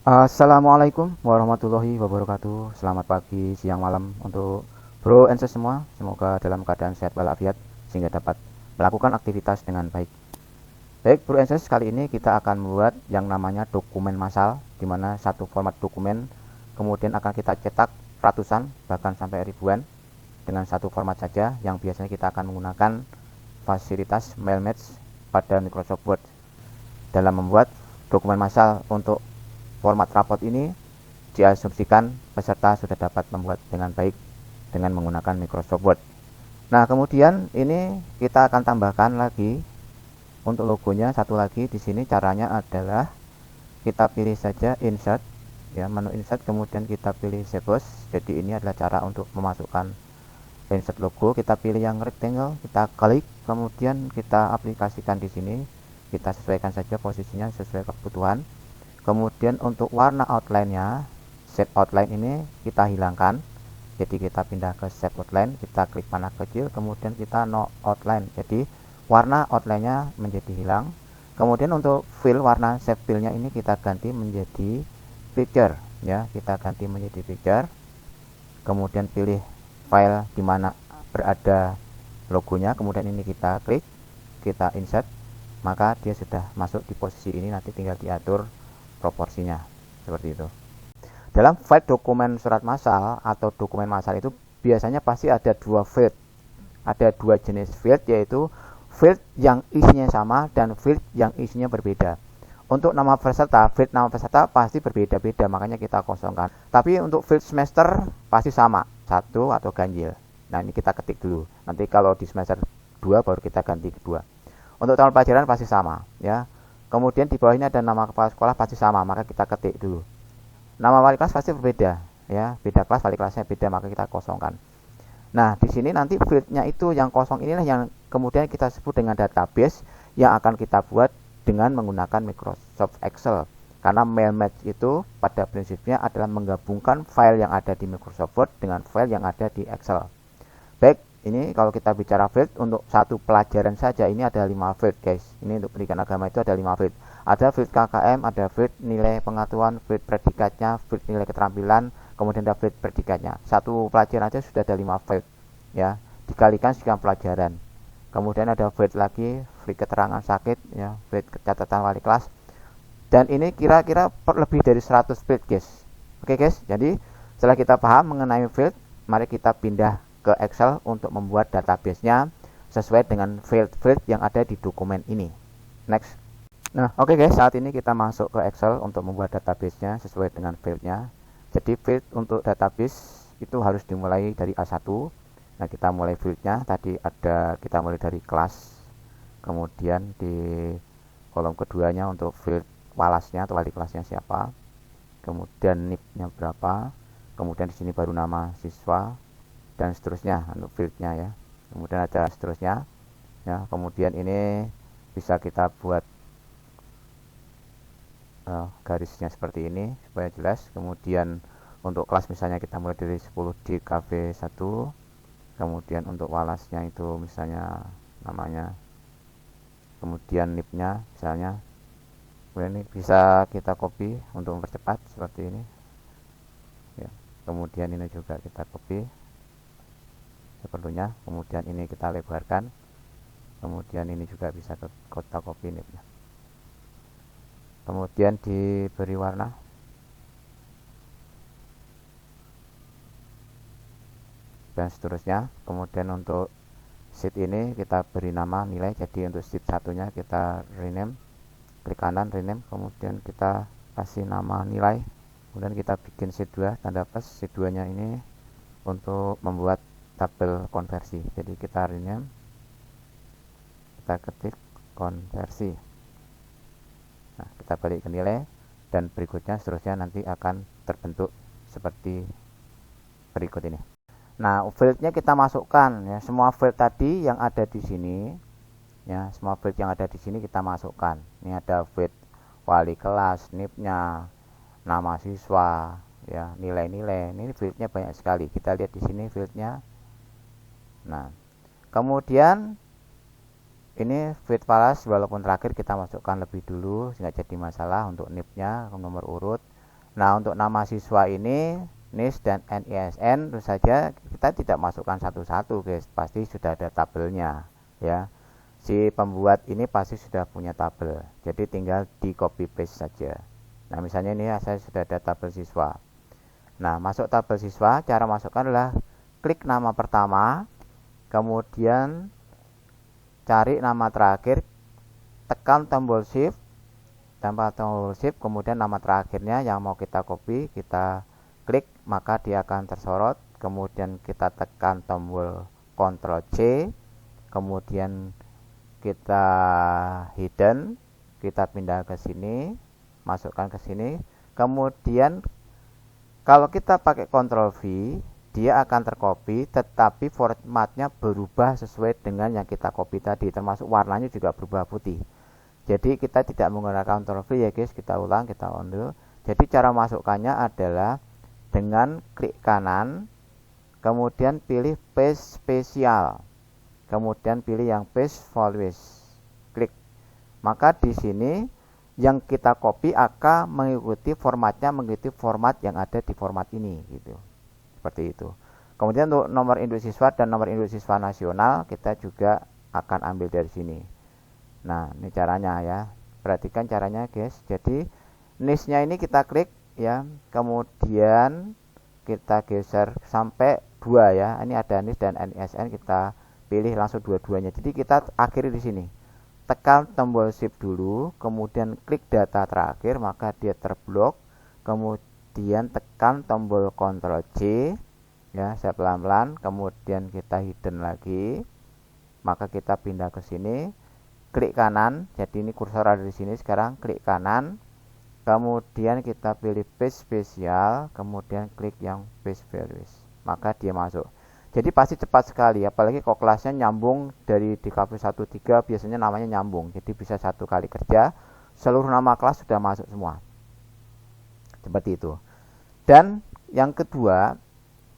Assalamualaikum warahmatullahi wabarakatuh. Selamat pagi, siang, malam untuk bro and sis semua. Semoga dalam keadaan sehat walafiat sehingga dapat melakukan aktivitas dengan baik. Baik bro and sis, kali ini kita akan membuat yang namanya dokumen massal, di mana satu format dokumen kemudian akan kita cetak ratusan bahkan sampai ribuan dengan satu format saja, yang biasanya kita akan menggunakan fasilitas mail match pada Microsoft Word. Dalam membuat dokumen massal untuk format rapot ini, diasumsikan peserta sudah dapat membuat dengan baik dengan menggunakan Microsoft Word. Nah, kemudian ini kita akan tambahkan lagi untuk logonya satu lagi. Di sini caranya adalah kita pilih saja insert, ya, menu insert, kemudian kita pilih Save. Jadi ini adalah cara untuk memasukkan insert logo. Kita pilih yang rectangle, kita klik, kemudian kita aplikasikan di sini. Kita sesuaikan saja posisinya sesuai kebutuhan. Kemudian untuk warna outline-nya, set outline ini kita hilangkan. Jadi kita pindah ke set outline, kita klik panah kecil, kemudian kita no outline. Jadi warna outline-nya menjadi hilang. Kemudian untuk fill, warna shape fill-nya ini kita ganti menjadi picture, ya. Kita ganti menjadi picture. Kemudian pilih file di mana berada logonya, kemudian ini kita klik, kita insert, maka dia sudah masuk di posisi ini. Nanti tinggal diatur proporsinya seperti itu. Dalam file dokumen surat massal atau dokumen massal itu biasanya pasti ada dua field, ada dua jenis field, yaitu field yang isinya sama dan field yang isinya berbeda. Untuk nama peserta, field nama peserta pasti berbeda-beda, makanya kita kosongkan. Tapi untuk field semester pasti sama, satu atau ganjil. Nah, ini kita ketik dulu, nanti kalau di semester 2 baru kita ganti kedua. Untuk tahun pelajaran pasti sama, ya. Kemudian di bawah ini ada nama kepala sekolah pasti sama, maka kita ketik dulu. Nama wali kelas pasti berbeda, ya, beda kelas, wali kelasnya beda, maka kita kosongkan. Nah, di sini nanti fieldnya itu yang kosong inilah yang kemudian kita sebut dengan database yang akan kita buat dengan menggunakan Microsoft Excel. Karena mail match itu pada prinsipnya adalah menggabungkan file yang ada di Microsoft Word dengan file yang ada di Excel. Baik, ini kalau kita bicara field untuk satu pelajaran saja ini ada 5 field, guys. Ini untuk pendidikan agama itu ada 5 field. Ada field KKM, ada field nilai pengetahuan, field predikatnya, field nilai keterampilan, kemudian ada field predikatnya. Satu pelajaran aja sudah ada 5 field, ya. Dikalikan sekian pelajaran. Kemudian ada field lagi, field keterangan sakit, ya, field catatan wali kelas. Dan ini kira-kira lebih dari 100 field, guys. Oke, guys. Jadi setelah kita paham mengenai field, mari kita pindah ke Excel untuk membuat database-nya sesuai dengan field-field yang ada di dokumen ini. Next. Nah, oke guys, saat ini kita masuk ke Excel untuk membuat database-nya sesuai dengan field-nya. Jadi field untuk database itu harus dimulai dari A1. Nah, kita mulai field-nya. Tadi ada, kita mulai dari kelas. Kemudian di kolom keduanya untuk field walasnya atau wali kelasnya siapa. Kemudian NIP-nya berapa. Kemudian di sini baru nama siswa dan seterusnya untuk fieldnya, ya. Kemudian ada seterusnya, ya. Kemudian ini bisa kita buat garisnya seperti ini supaya jelas. Kemudian untuk kelas misalnya kita mulai dari 10 di KV1. Kemudian untuk walasnya itu misalnya namanya, kemudian NIP-nya misalnya. Kemudian ini bisa kita copy untuk mempercepat seperti ini, ya. Kemudian ini juga kita copy seperlunya. Kemudian ini kita lebarkan. Kemudian ini juga bisa kita copy NIP-nya. Kemudian diberi warna. Dan seterusnya. Kemudian untuk sheet ini kita beri nama nilai. Jadi untuk sheet satunya kita rename. Klik kanan rename. Kemudian kita kasih nama nilai. Kemudian kita bikin sheet 2 tanda plus. Sheet 2 nya ini untuk membuat tabel konversi. Jadi kita rename, kita ketik konversi. Nah, kita balik ke nilai dan berikutnya seterusnya nanti akan terbentuk seperti berikut ini. Nah, fieldnya kita masukkan, ya, semua field tadi yang ada di sini, ya, semua field yang ada di sini kita masukkan. Ini ada field wali kelas, NIP-nya, nama siswa, ya, nilai-nilai. Ini fieldnya banyak sekali. Kita lihat di sini fieldnya. Nah, kemudian ini field falas walaupun terakhir kita masukkan lebih dulu sehingga jadi masalah. Untuk NIP-nya nomor urut, Nah, untuk nama siswa ini NIS dan NISN tentu saja kita tidak masukkan satu-satu, guys. Pasti sudah ada tabelnya, ya. Si pembuat ini pasti sudah punya tabel. Jadi tinggal di copy paste saja. Nah, misalnya ini saya sudah ada tabel siswa. Nah, masuk tabel siswa, cara masukkan adalah klik nama pertama, kemudian cari nama terakhir, tekan tombol shift, kemudian nama terakhirnya yang mau kita copy, kita klik, maka dia akan tersorot. Kemudian kita tekan tombol Ctrl C, kemudian kita hidden, kita pindah ke sini, masukkan ke sini. Kemudian kalau kita pakai Ctrl V, dia akan tercopy, tetapi formatnya berubah sesuai dengan yang kita copy tadi, termasuk warnanya juga berubah putih. Jadi kita tidak menggunakan Ctrl V ya guys, kita ulang, kita undo. Jadi cara masukkannya adalah dengan klik kanan, kemudian pilih paste spesial, kemudian pilih yang paste volume, klik. Maka di sini yang kita copy akan mengikuti formatnya, mengikuti format yang ada di format ini, gitu. Seperti itu. Kemudian untuk nomor induk siswa dan nomor induk siswa nasional kita juga akan ambil dari sini. Nah, ini caranya ya. Perhatikan caranya, guys. Jadi NIS-nya ini kita klik ya, kemudian kita geser sampai 2 ya. Ini ada NIS dan NISN, kita pilih langsung dua-duanya. Jadi kita akhiri di sini. Tekan tombol shift dulu, kemudian klik data terakhir, maka dia terblok. Kemudian tekan tombol Ctrl C ya, saya pelan-pelan, kemudian kita hidden lagi. Maka kita pindah ke sini, klik kanan. Jadi ini kursor ada di sini, sekarang klik kanan. Kemudian kita pilih paste spesial, kemudian klik yang paste values. Maka dia masuk. Jadi pasti cepat sekali, apalagi kalau kelasnya nyambung dari DKV 13 biasanya namanya nyambung. Jadi bisa satu kali kerja, seluruh nama kelas sudah masuk semua. Seperti itu. Dan yang kedua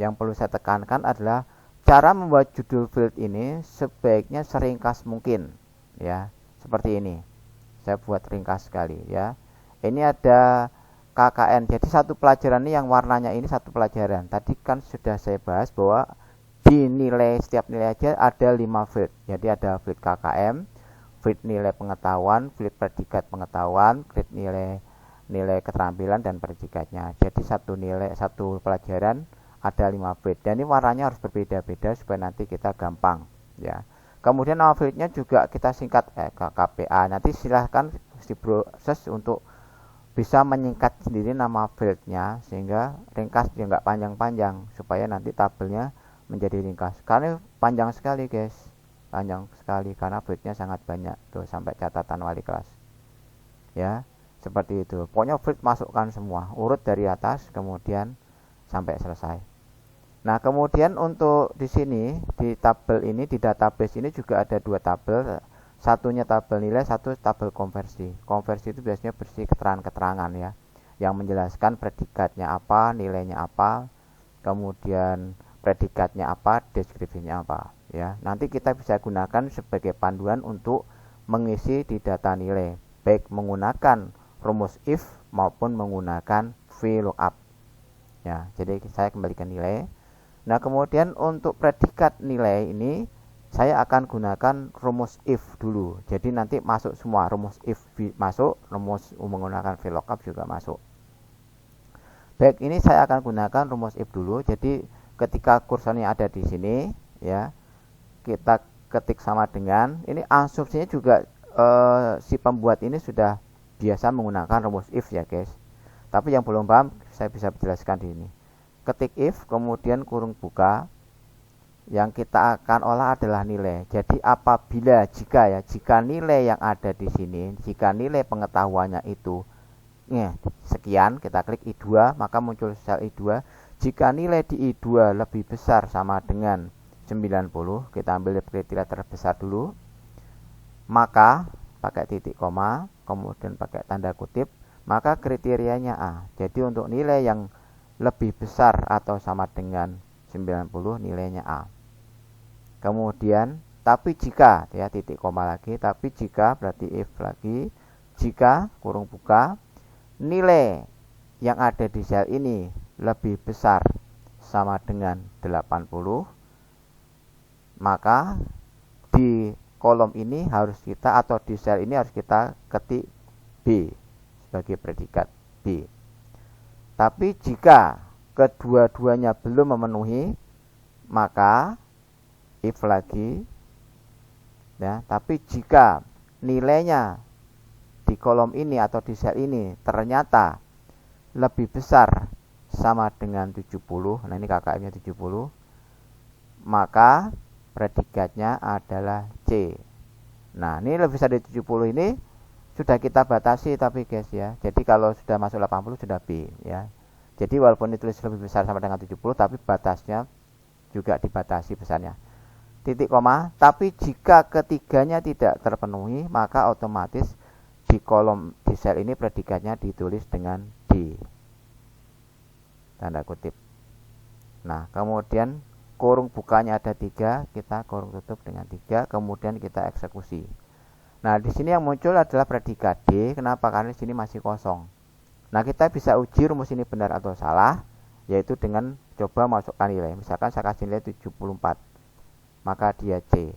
yang perlu saya tekankan adalah cara membuat judul field ini sebaiknya seringkas mungkin. Ya, seperti ini. Saya buat ringkas sekali ya. Ini ada KKN. Jadi satu pelajaran ini yang warnanya ini satu pelajaran. Tadi kan sudah saya bahas bahwa di nilai setiap nilai aja ada 5 field. Jadi ada field KKM, field nilai pengetahuan, field predikat pengetahuan, field nilai keterampilan dan predikatnya. Jadi satu pelajaran ada 5 field. Dan ini warnanya harus berbeda-beda supaya nanti kita gampang ya. Kemudian nama fieldnya juga kita singkat KPA. Nanti silahkan diproses untuk bisa menyingkat sendiri nama fieldnya sehingga ringkas, dia nggak panjang-panjang, supaya nanti tabelnya menjadi ringkas. Karena panjang sekali guys, panjang sekali karena fieldnya sangat banyak tuh, sampai catatan wali kelas ya, seperti itu. Pokoknya field masukkan semua, urut dari atas kemudian sampai selesai. Nah, kemudian untuk di sini di tabel ini, di database ini juga ada 2 tabel. Satunya tabel nilai, satu tabel konversi. Konversi itu biasanya berisi keterangan-keterangan ya, yang menjelaskan predikatnya apa, nilainya apa, kemudian predikatnya apa, deskripsinya apa ya. Nanti kita bisa gunakan sebagai panduan untuk mengisi di data nilai, baik menggunakan rumus if maupun menggunakan VLOOKUP ya. Jadi saya kembalikan nilai. Nah, kemudian untuk predikat nilai ini saya akan gunakan rumus if dulu. Jadi nanti masuk semua, rumus if masuk, rumus menggunakan VLOOKUP juga masuk. Baik, ini saya akan gunakan rumus if dulu. Jadi ketika kursornya ada di sini ya, kita ketik sama dengan ini, asumsinya juga si pembuat ini sudah biasa menggunakan rumus if ya guys. Tapi yang belum paham saya bisa jelaskan di sini. Ketik if, kemudian kurung buka, yang kita akan olah adalah nilai. Jadi apabila jika nilai yang ada di sini, jika nilai pengetahuannya itu sekian, kita klik I2, maka muncul sel I2. Jika nilai di I2 lebih besar sama dengan 90, kita ambil kriteria terbesar dulu, maka pakai titik koma, kemudian pakai tanda kutip, maka kriterianya A. Jadi untuk nilai yang lebih besar atau sama dengan 90, nilainya A. Kemudian tapi jika ya, titik koma lagi, tapi jika berarti if lagi, jika kurung buka, nilai yang ada di sel ini lebih besar sama dengan 80, maka di kolom ini harus kita, atau di sel ini harus kita ketik B sebagai predikat B. Tapi jika kedua-duanya belum memenuhi, maka if lagi ya. Tapi jika nilainya di kolom ini atau di sel ini ternyata lebih besar sama dengan 70, nah ini KKM-nya 70, maka predikatnya adalah C. Nah, ini lebih besar dari 70 ini sudah kita batasi tapi guys ya. Jadi kalau sudah masuk 80 sudah B ya. Jadi walaupun ditulis lebih besar sama dengan 70, tapi batasnya juga dibatasi besarnya. Titik koma, tapi jika ketiganya tidak terpenuhi, maka otomatis di kolom di sel ini predikatnya ditulis dengan D. Tanda kutip. Nah, kemudian kurung bukanya ada 3, kita kurung tutup dengan 3, kemudian kita eksekusi. Nah, di sini yang muncul adalah predikat D. Kenapa? Karena di sini masih kosong. Nah, kita bisa uji rumus ini benar atau salah, yaitu dengan coba masukkan nilai. Misalkan saya kasih nilai 74, maka dia C.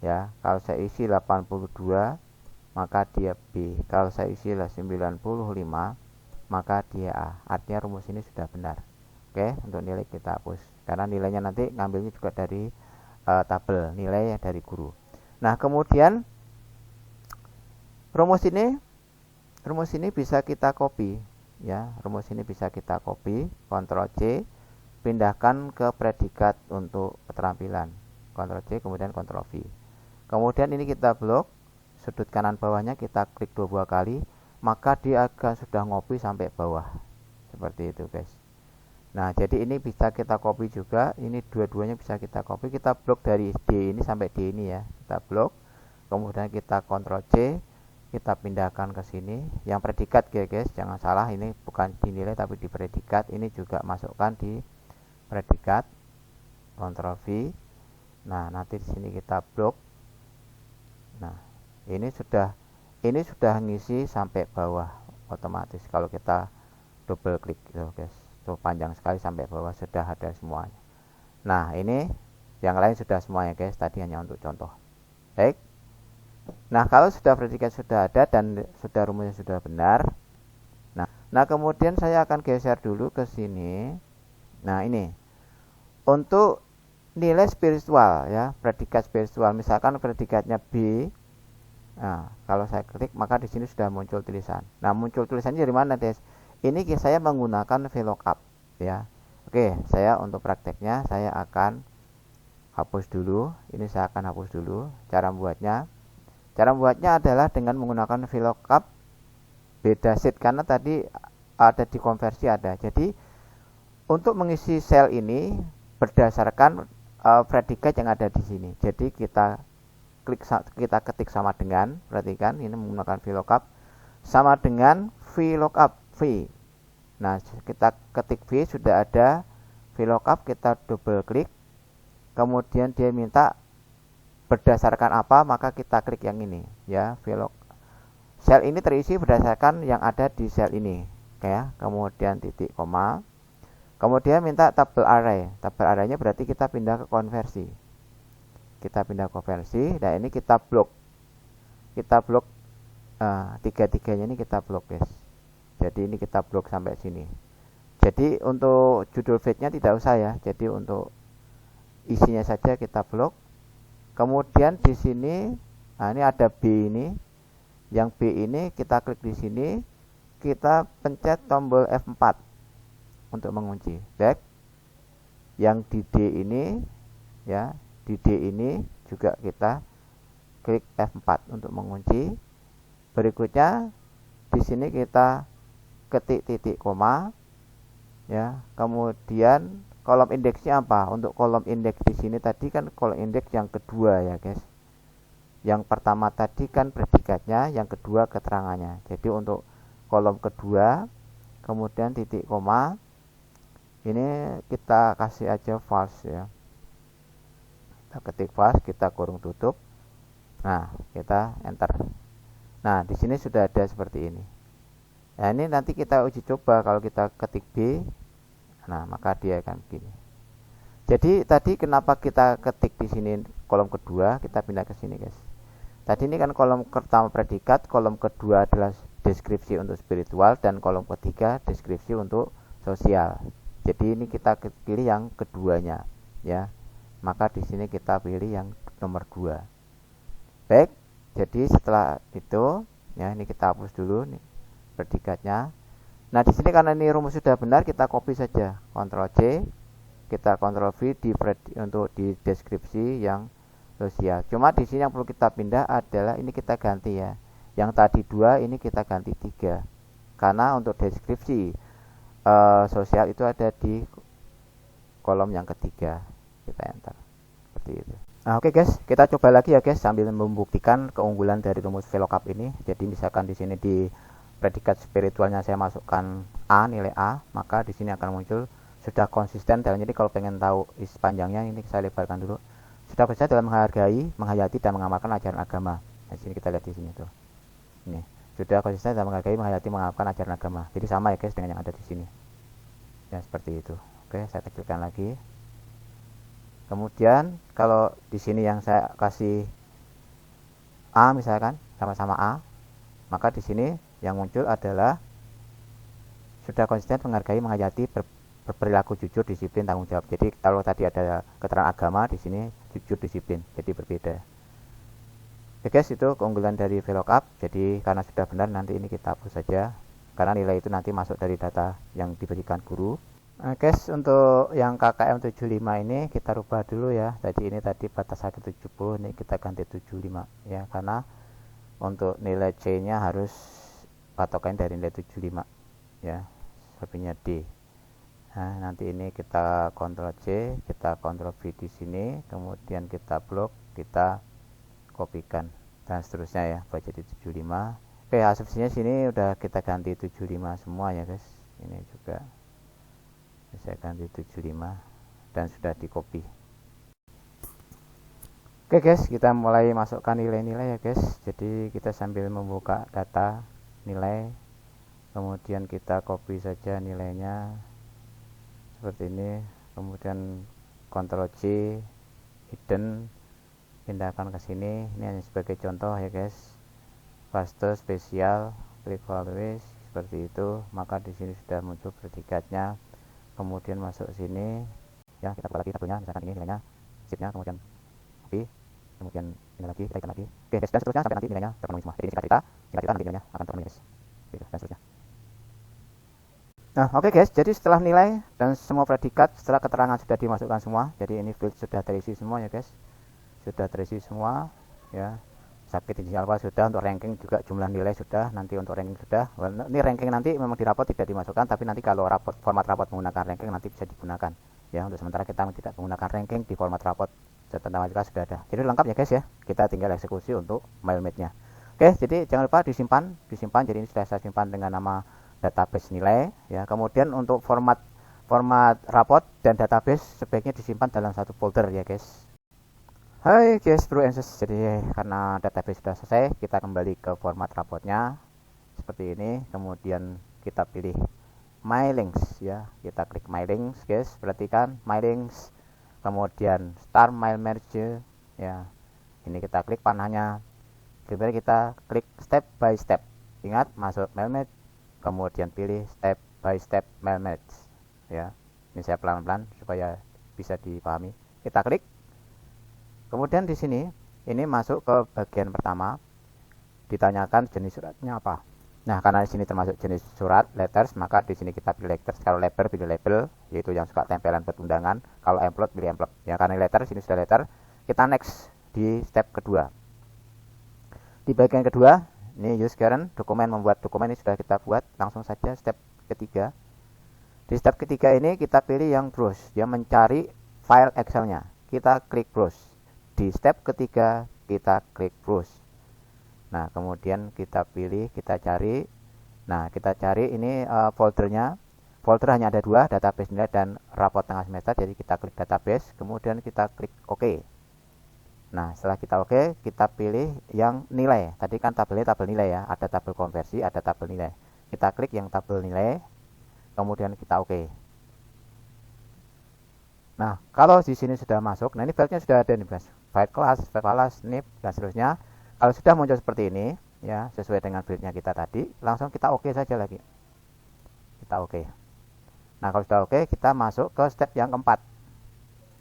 Ya, kalau saya isi 82, maka dia B. Kalau saya isi 95, maka dia A. Artinya rumus ini sudah benar. Oke, untuk nilai kita hapus. Karena nilainya nanti ngambilnya juga dari tabel nilai dari guru. Nah, kemudian rumus ini bisa kita copy ya. Rumus ini bisa kita copy, Ctrl C, pindahkan ke predikat untuk keterampilan. Ctrl C kemudian Ctrl V. Kemudian ini kita blok, sudut kanan bawahnya kita klik 2 kali, maka dia agak sudah ngopi sampai bawah. Seperti itu, guys. Nah, jadi ini bisa kita copy juga, ini dua-duanya bisa kita copy. Kita blok dari D ini sampai D ini ya. Kita blok, kemudian kita Ctrl C, kita pindahkan ke sini. Yang predikat ya guys, jangan salah, ini bukan dinilai tapi di predikat. Ini juga masukkan di predikat, Ctrl V. Nah, nanti di sini kita blok. Nah, ini sudah ngisi sampai bawah otomatis kalau kita double klik gitu guys. Tuh panjang sekali sampai bawah, sudah ada semuanya. Nah, ini yang lain sudah semuanya guys, tadi hanya untuk contoh. Baik. Nah, kalau sudah predikat sudah ada dan sudah rumusnya sudah benar. Nah, kemudian saya akan geser dulu ke sini. Nah, ini untuk nilai spiritual ya, predikat spiritual. Misalkan predikatnya B. Nah, kalau saya klik maka di sini sudah muncul tulisan. Nah, muncul tulisannya dari mana, guys? Ini saya menggunakan VLOOKUP ya. Oke, saya untuk prakteknya saya akan hapus dulu. Ini saya akan hapus dulu. Cara membuatnya adalah dengan menggunakan VLOOKUP beda sheet, karena tadi ada di konversi ada. Jadi untuk mengisi sel ini berdasarkan predikat yang ada di sini. Jadi kita ketik sama dengan, perhatikan ini menggunakan VLOOKUP sama dengan VLOOKUP V. Nah, kita ketik V, sudah ada VLOOKUP, kita double klik. Kemudian dia minta berdasarkan apa, maka kita klik yang ini ya, VLOOKUP. Sel ini terisi berdasarkan yang ada di sel ini ya. Kemudian titik koma. Kemudian minta tabel array. Tabel arraynya berarti kita pindah ke konversi. Nah, ini kita blok. Tiga-tiganya ini kita blok, guys. Jadi ini kita blok sampai sini. Jadi untuk judul feednya tidak usah ya. Jadi untuk isinya saja kita blok. Kemudian di sini, nah ini ada B ini. Yang B ini kita klik di sini, kita pencet tombol F4 untuk mengunci. Back. Yang di D ini ya, di D ini juga kita klik F4 untuk mengunci. Berikutnya di sini kita ketik titik koma ya. Kemudian kolom indeksnya apa? Untuk kolom indeks di sini tadi kan kolom indeks yang kedua ya, guys. Yang pertama tadi kan predikatnya, yang kedua keterangannya. Jadi untuk kolom kedua, kemudian titik koma, ini kita kasih aja false ya. Kita ketik false, kita kurung tutup. Nah, kita enter. Nah, di sini sudah ada seperti ini. Nah, ini nanti kita uji coba kalau kita ketik B. Nah, maka dia akan begini. Jadi tadi kenapa kita ketik di sini kolom kedua, kita pindah ke sini, guys. Tadi ini kan kolom pertama predikat, kolom kedua adalah deskripsi untuk spiritual, dan kolom ketiga deskripsi untuk sosial. Jadi ini kita pilih yang keduanya, ya. Maka di sini kita pilih yang nomor 2. Baik. Jadi setelah itu, ya, ini kita hapus dulu nih predikatnya. Nah, di sini karena ini rumus sudah benar, kita copy saja. Ctrl C, kita Ctrl V untuk di deskripsi yang sosial. Cuma di sini yang perlu kita pindah adalah ini kita ganti, ya. Yang tadi 2 ini kita ganti 3. Karena untuk deskripsi sosial itu ada di kolom yang ketiga. Kita enter. Seperti itu. Nah, oke, guys, kita coba lagi ya, guys, sambil membuktikan keunggulan dari rumus VLOOKUP ini. Jadi misalkan di sini di predikat spiritualnya saya masukkan A, nilai A, maka di sini akan muncul sudah konsisten. Dan jadi kalau pengen tahu isi panjangnya, ini saya lebarkan dulu. Sudah konsisten dalam menghargai, menghayati, dan mengamalkan ajaran agama. Nah, di sini kita lihat di sini tuh. Ini sudah konsisten dalam menghargai, menghayati, mengamalkan ajaran agama. Jadi sama ya, guys, dengan yang ada di sini. Ya, seperti itu. Oke, saya kecilkan lagi. Kemudian kalau di sini yang saya kasih A misalkan sama-sama A, maka di sini yang muncul adalah sudah konsisten menghargai, menghayati, berperilaku jujur, disiplin, tanggung jawab. Jadi kalau tadi ada keterangan agama, di sini jujur, disiplin. Jadi berbeda. Oke, guys, itu keunggulan dari VLOOKUP. Jadi karena sudah benar, nanti ini kita hapus saja karena nilai itu nanti masuk dari data yang diberikan guru. Nah, guys, untuk yang KKM 75 ini kita rubah dulu ya. Tadi batas akhir 70, ini kita ganti 75 ya, karena untuk nilai C nya harus patokan dari nilai 75 ya, sepertinya D. Nah, nanti ini kita Ctrl C, kita Ctrl V di sini, kemudian kita blok, kita kopikan dan seterusnya ya, buat jadi 75. Oke, asumsinya sini udah kita ganti 75 semua ya, guys. Ini juga saya ganti 75 dan sudah di copy. Oke, guys, kita mulai masukkan nilai-nilai ya, guys. Jadi kita sambil membuka data nilai, kemudian kita copy saja nilainya seperti ini, kemudian Ctrl C, hidden, pindahkan ke sini. Ini hanya sebagai contoh ya, guys. Paste spesial, klik always seperti itu, maka di sini sudah muncul predikatnya. Kemudian masuk sini ya, kita buka lagi tabelnya, misalkan ini nilainya, sheetnya, kemudian copy, kemudian ini lagi, kita ikan lagi. Oke, guys, dan seterusnya sampai nanti nilainya terpenuhi semua. Jadi ini singkat cerita nanti nilainya akan terpenuhi, guys. Oke, dan seterusnya. Nah, oke, guys, jadi setelah nilai dan semua predikat, setelah keterangan sudah dimasukkan semua, jadi ini field sudah terisi semua ya, guys. Sudah terisi semua ya. Sakit inisial alfa sudah, untuk ranking juga jumlah nilai sudah, nanti untuk ranking sudah. Ini ranking nanti memang di rapot tidak dimasukkan, tapi nanti kalau format rapot menggunakan ranking nanti bisa digunakan ya. Untuk sementara kita tidak menggunakan ranking di format rapot, tentang majalah sudah ada. Jadi lengkap ya, guys ya. Kita tinggal eksekusi untuk MailMate-nya. Oke, jadi jangan lupa disimpan. Jadi ini sudah saya simpan dengan nama database nilai ya. Kemudian untuk format rapot dan database sebaiknya disimpan dalam satu folder ya, guys. Hai, guys, bro and sis. Jadi karena database sudah selesai, kita kembali ke format rapotnya seperti ini. Kemudian kita pilih my links ya, kita klik my links, guys. Perhatikan my links, kemudian start mail merge ya. Ini kita klik panahnya, kemudian kita klik step by step. Ingat, masuk MailMate, kemudian pilih step by step MailMate ya. Ini saya pelan-pelan supaya bisa dipahami. Kita klik. Kemudian di sini ini masuk ke bagian pertama, ditanyakan jenis suratnya apa. Nah, karena di sini termasuk jenis surat letters, maka di sini kita pilih letters. Kalau label pilih label, yaitu yang suka tempelan buat undangan. Kalau envelope pilih envelope. Ya, karena letter sini sudah letter. Kita next di step kedua. Di bagian kedua, ini use current dokumen, membuat dokumen ini sudah kita buat. Langsung saja step ketiga. Di step ketiga ini kita pilih yang browse, dia mencari file Excel-nya. Kita klik browse. Di step ketiga kita klik browse. Nah, kemudian kita pilih, kita cari. Nah, kita cari ini foldernya. Folder hanya ada 2, database nilai dan rapot tengah semester. Jadi kita klik database, kemudian kita klik OK. Nah, setelah kita OK, kita pilih yang nilai. Tadi kan tabelnya tabel nilai ya, ada tabel konversi, ada tabel nilai. kita klik yang tabel nilai, kemudian kita oke. Nah, kalau di sini sudah masuk, nah ini filenya sudah ada nih guys, file class, file class, nip, dan seterusnya. Kalau sudah muncul seperti ini, ya sesuai dengan fieldnya kita tadi, langsung kita oke saja lagi. Kita oke. Nah, kalau sudah oke, kita masuk ke step yang keempat.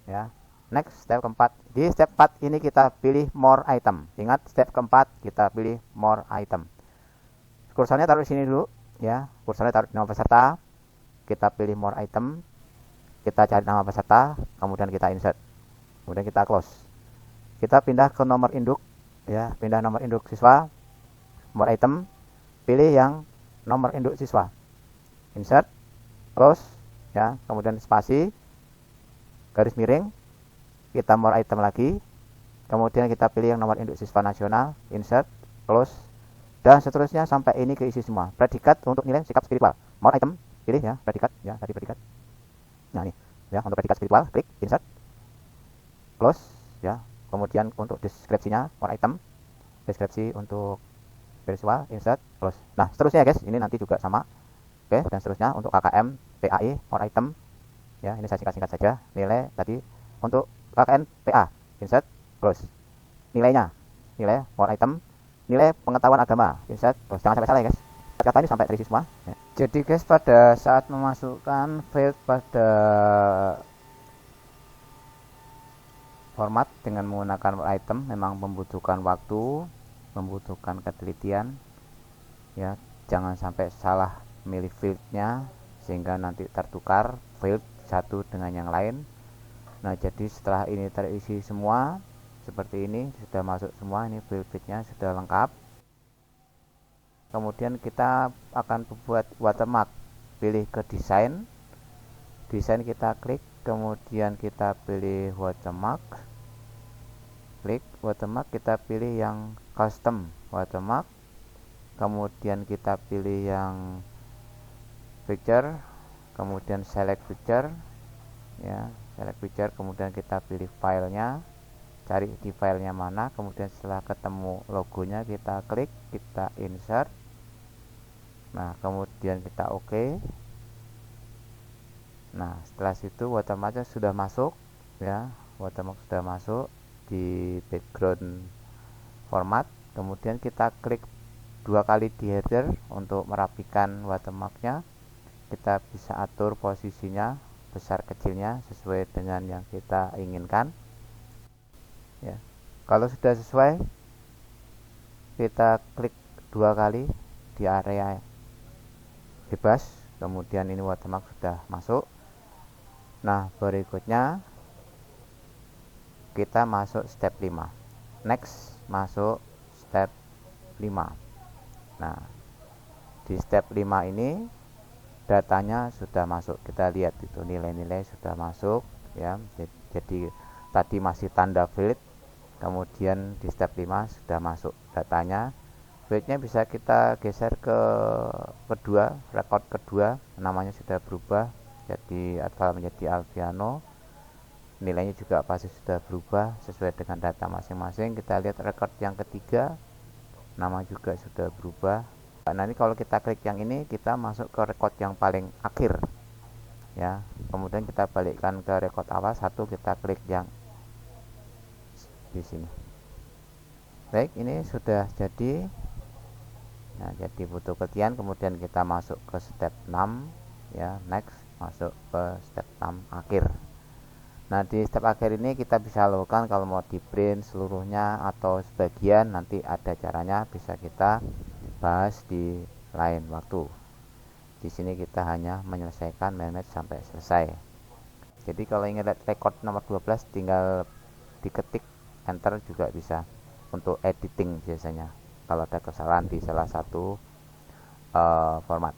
Ya, next step keempat. Di step 4 ini kita pilih more item. Ingat, step keempat kita pilih more item. Kursornya taruh di sini dulu, ya. Kursornya taruh di nama peserta. Kita pilih more item. Kita cari nama peserta, kemudian kita insert, kemudian kita close. Kita pindah ke nomor induk, ya, pindah nomor induk siswa, more item, pilih yang nomor induk siswa, insert, close, ya, kemudian spasi, garis miring, kita more item lagi, kemudian kita pilih yang nomor induk siswa nasional, insert, close, dan seterusnya sampai ini keisi semua. Predikat untuk nilai sikap spiritual, more item, pilih ya, predikat, ya, tadi predikat. Nah ini ya, untuk predikat spiritual, klik insert, close, ya. Kemudian untuk deskripsinya more item, deskripsi untuk spiritual, insert, close. Nah seterusnya guys, ini nanti juga sama. Oke, dan seterusnya untuk KKM PAI more item, ya, ini saya singkat-singkat saja. Nilai tadi untuk KKN PA, insert, close. Nilainya, nilai more item, nilai pengetahuan agama, insert, close. Jangan sampai salah ya guys, kata ini sampai terisi semua, ya. Jadi guys, pada saat memasukkan field pada format dengan menggunakan item memang membutuhkan waktu, membutuhkan ketelitian, ya. Jangan sampai salah milih fieldnya sehingga nanti tertukar field satu dengan yang lain. Nah, jadi setelah ini terisi semua seperti ini, sudah masuk semua, ini fieldnya sudah lengkap. Kemudian kita akan membuat watermark, pilih ke desain, kita klik, kemudian kita pilih watermark, klik watermark, kita pilih yang custom watermark, kemudian kita pilih yang picture, kemudian select picture, ya, select picture, kemudian kita pilih filenya, cari di filenya mana, kemudian setelah ketemu logonya kita klik, kita insert. Nah, kemudian kita oke. Nah, setelah situ watermarknya sudah masuk, ya, watermark sudah masuk di background format. Kemudian kita klik 2 kali di header untuk merapikan watermarknya. Kita bisa atur posisinya besar kecilnya sesuai dengan yang kita inginkan, ya. Kalau sudah sesuai, kita klik 2 kali di area bebas, kemudian ini watermark sudah masuk. Nah, berikutnya kita masuk step 5. Next, masuk step 5. Nah, di step 5 ini datanya sudah masuk. Kita lihat itu nilai-nilai sudah masuk, ya. Jadi tadi masih tanda field, kemudian di step 5 sudah masuk datanya. Fieldnya bisa kita geser ke kedua, record kedua, namanya sudah berubah jadi Adval menjadi Alviano. Nilainya juga pasti sudah berubah sesuai dengan data masing-masing. Kita lihat record yang ketiga, nama juga sudah berubah. Nah, ini kalau kita klik yang ini, kita masuk ke record yang paling akhir, ya. Kemudian kita balikkan ke record awal satu, kita klik yang di sini. Baik, ini sudah jadi. Nah, jadi butuh ketian, kemudian kita masuk ke step 6, ya, next, masuk ke step 6 akhir. Nah, di step akhir ini kita bisa lakukan kalau mau di print seluruhnya atau sebagian, nanti ada caranya, bisa kita bahas di lain waktu. Di sini kita hanya menyelesaikan manage sampai selesai. Jadi kalau ingin lihat record nomor 12 tinggal diketik enter juga bisa untuk editing biasanya kalau ada kesalahan di salah satu format.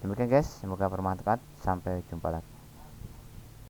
Demikian guys, semoga bermanfaat. Sampai jumpa lagi.